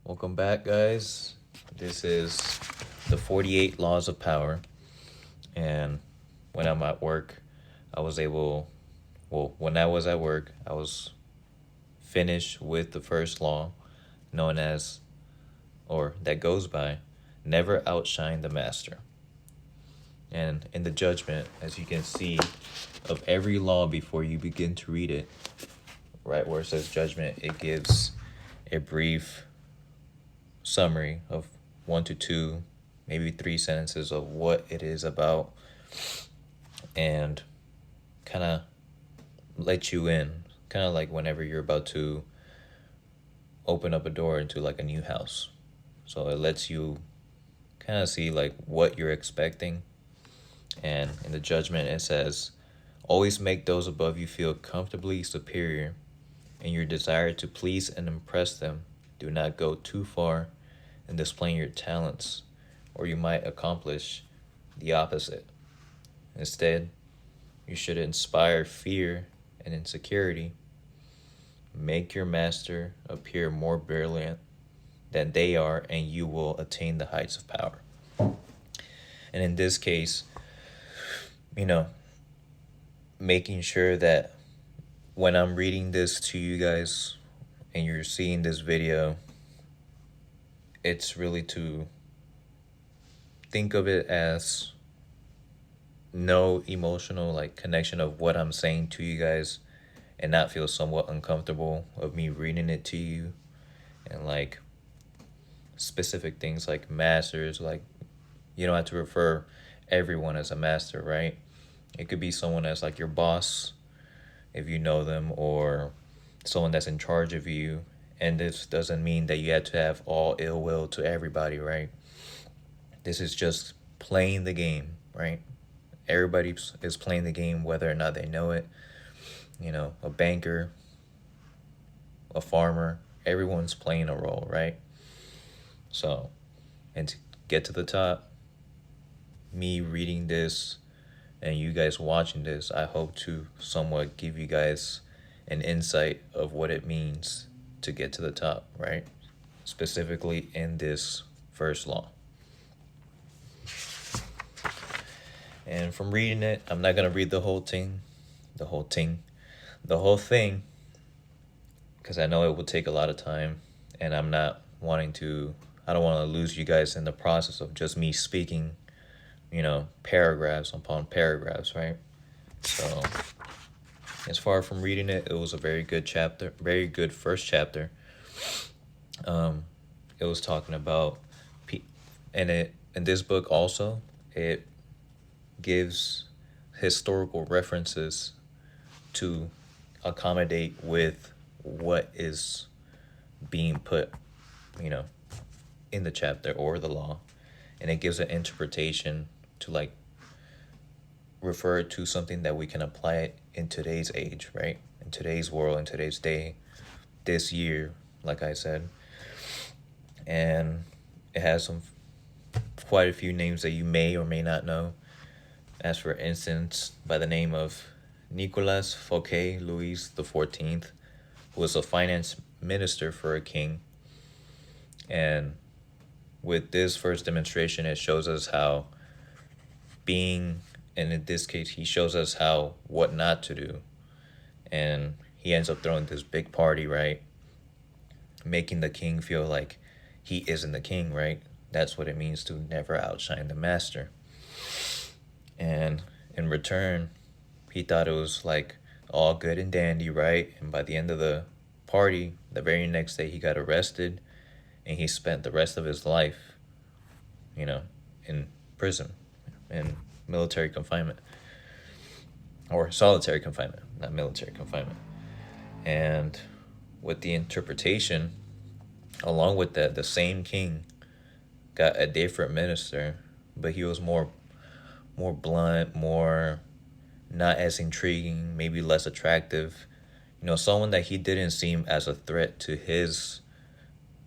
Welcome back, guys. This is the 48 Laws of Power. And when I'm at work, I was able, when I was at work, I was finished with the first law known as, or that goes by, never outshine the master. And in the judgment, as you can see, of every law before you begin to read it, right where it says judgment, it gives a brief summary of 1 to 2, maybe 3 sentences of what it is about, and kind of let you in, kind of like whenever you're about to open up a door into like a new house. So it lets you kind of see like what you're expecting. And in the judgment, it says, always make those above you feel comfortably superior. In your desire to please and impress them, do not go too far in displaying your talents, or you might accomplish the opposite. Instead, you should inspire fear and insecurity. Make your master appear more brilliant than they are, and you will attain the heights of power. And in this case, making sure that when I'm reading this to you guys and you're seeing this video, it's really to think of it as no emotional like connection of what I'm saying to you guys, and not feel somewhat uncomfortable of me reading it to you, and like specific things like masters, like you don't have to refer everyone as a master, right? It could be someone that's like your boss, if you know them, or someone that's in charge of you. And this doesn't mean that you have to have all ill will to everybody, right? This is just playing the game, right? Everybody is playing the game whether or not they know it. A banker, a farmer, everyone's playing a role, right? So, and to get to the top, me reading this and you guys watching this, I hope to somewhat give you guys an insight of what it means to get to the top, right? Specifically in this first law. And from reading it, I'm not gonna read the whole thing, because I know it will take a lot of time, and I don't want to lose you guys in the process of just me speaking, paragraphs upon paragraphs, right? So, as far from reading it, it was a very good chapter, very good first chapter. It was talking about, and in this book also, it gives historical references to accommodate with what is being put, in the chapter or the law, and it gives an interpretation to like refer to something that we can apply it in today's age, right? In today's world, in today's day, this year, like I said. And it has quite a few names that you may or may not know. As for instance, by the name of Nicolas Fouquet Louis XIV, who was a finance minister for a king. And with this first demonstration, it shows us how and in this case, he shows us what not to do. And he ends up throwing this big party, right? Making the king feel like he isn't the king, right? That's what it means to never outshine the master. And in return, he thought it was like all good and dandy, right? And by the end of the party, the very next day, he got arrested, and he spent the rest of his life, in prison, in military confinement, or solitary confinement, not military confinement. And with the interpretation, along with that, the same king got a different minister, but he was more blunt, more not as intriguing, maybe less attractive. Someone that he didn't seem as a threat to his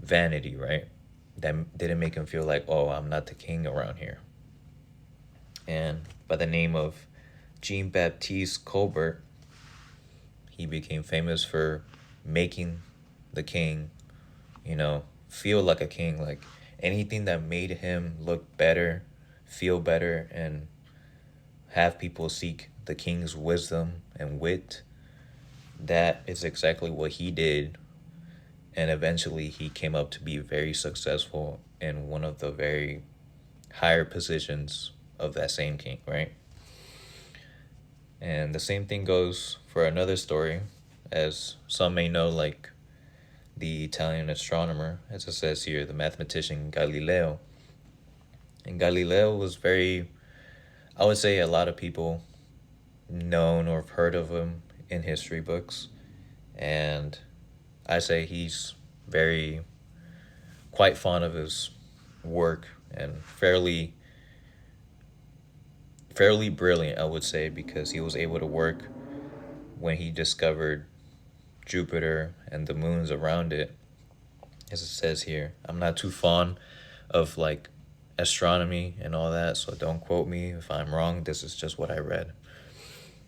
vanity, right? That didn't make him feel like, oh, I'm not the king around here. And by the name of Jean-Baptiste Colbert, he became famous for making the king, feel like a king. Like anything that made him look better, feel better, and have people seek the king's wisdom and wit, that is exactly what he did. And eventually he came up to be very successful in one of the very higher positions of that same king, right? And the same thing goes for another story, as some may know, like the Italian astronomer, as it says here, the mathematician Galileo. And Galileo was very, I would say a lot of people known or have heard of him in history books. And I say he's very, quite fond of his work and fairly brilliant, I would say, because he was able to work when he discovered Jupiter and the moons around it, as it says here. I'm not too fond of like astronomy and all that, so don't quote me if I'm wrong. This is just what I read.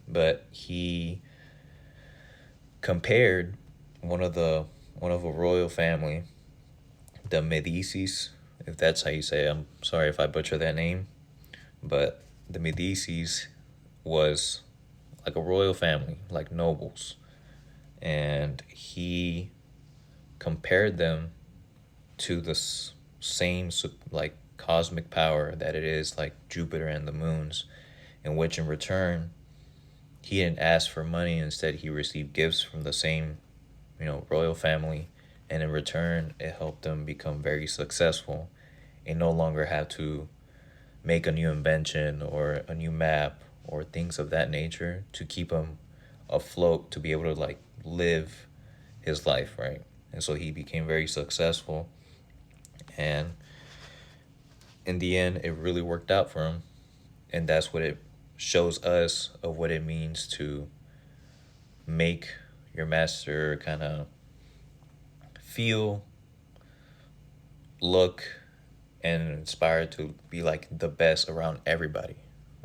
But he compared one of a royal family, the Medicis, if that's how you say it. I'm sorry if I butcher that name, but the Medicis was like a royal family, like nobles, and he compared them to the same like cosmic power that it is like Jupiter and the moons, in which in return he didn't ask for money. Instead, he received gifts from the same, royal family, and in return, it helped them become very successful and no longer have to make a new invention or a new map or things of that nature to keep him afloat, to be able to like live his life, right? And so he became very successful, and in the end it really worked out for him. And that's what it shows us of what it means to make your master kind of feel, look, and inspire to be like the best around everybody,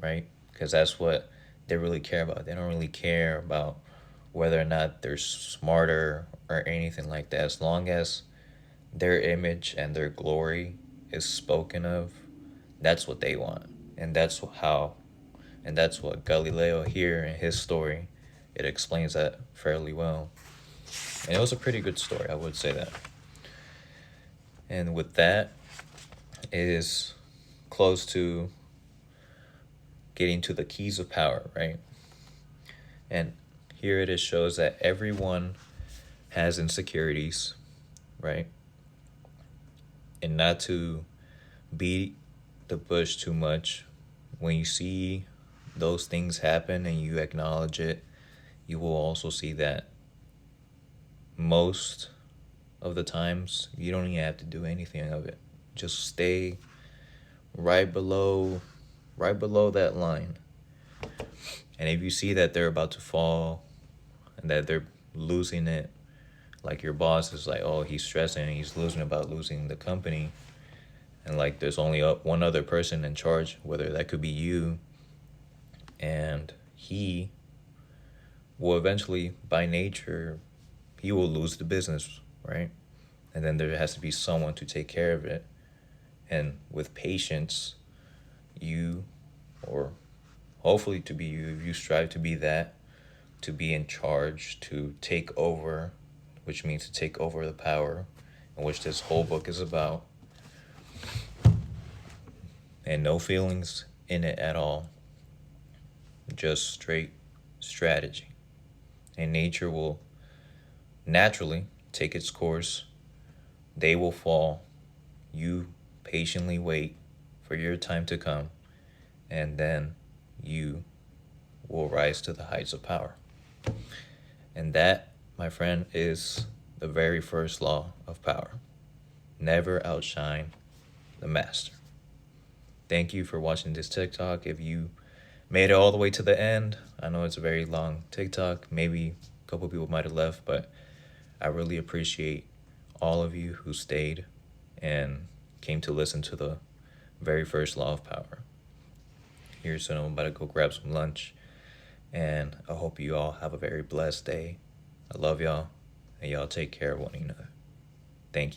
right? Because that's what they really care about. They don't really care about whether or not they're smarter or anything like that. As long as their image and their glory is spoken of, that's what they want. And that's what Galileo here in his story, it explains that fairly well. And it was a pretty good story, I would say that. And with that, it is close to getting to the keys of power, right? And here it is shows that everyone has insecurities, right? And not to beat the bush too much. When you see those things happen and you acknowledge it, you will also see that most of the times you don't even have to do anything of it. Just stay right below that line. And if you see that they're about to fall and that they're losing it, like your boss is like, oh, he's stressing and he's losing about losing the company, and like there's only one other person in charge, whether that could be you, and he will eventually, by nature, he will lose the business, right? And then there has to be someone to take care of it. And with patience, you, or hopefully to be you, if you strive to be that, to be in charge, to take over, which means to take over the power, in which this whole book is about, and no feelings in it at all, just straight strategy. And nature will naturally take its course. They will fall. You patiently wait for your time to come, and then you will rise to the heights of power. And that, my friend, is the very first law of power. Never outshine the master. Thank you for watching this TikTok. If you made it all the way to the end, I know it's a very long TikTok. Maybe a couple people might have left, but I really appreciate all of you who stayed and came to listen to the very first law of power. Here soon, I'm about to go grab some lunch, and I hope you all have a very blessed day. I love y'all, and y'all take care of one another. Thank you.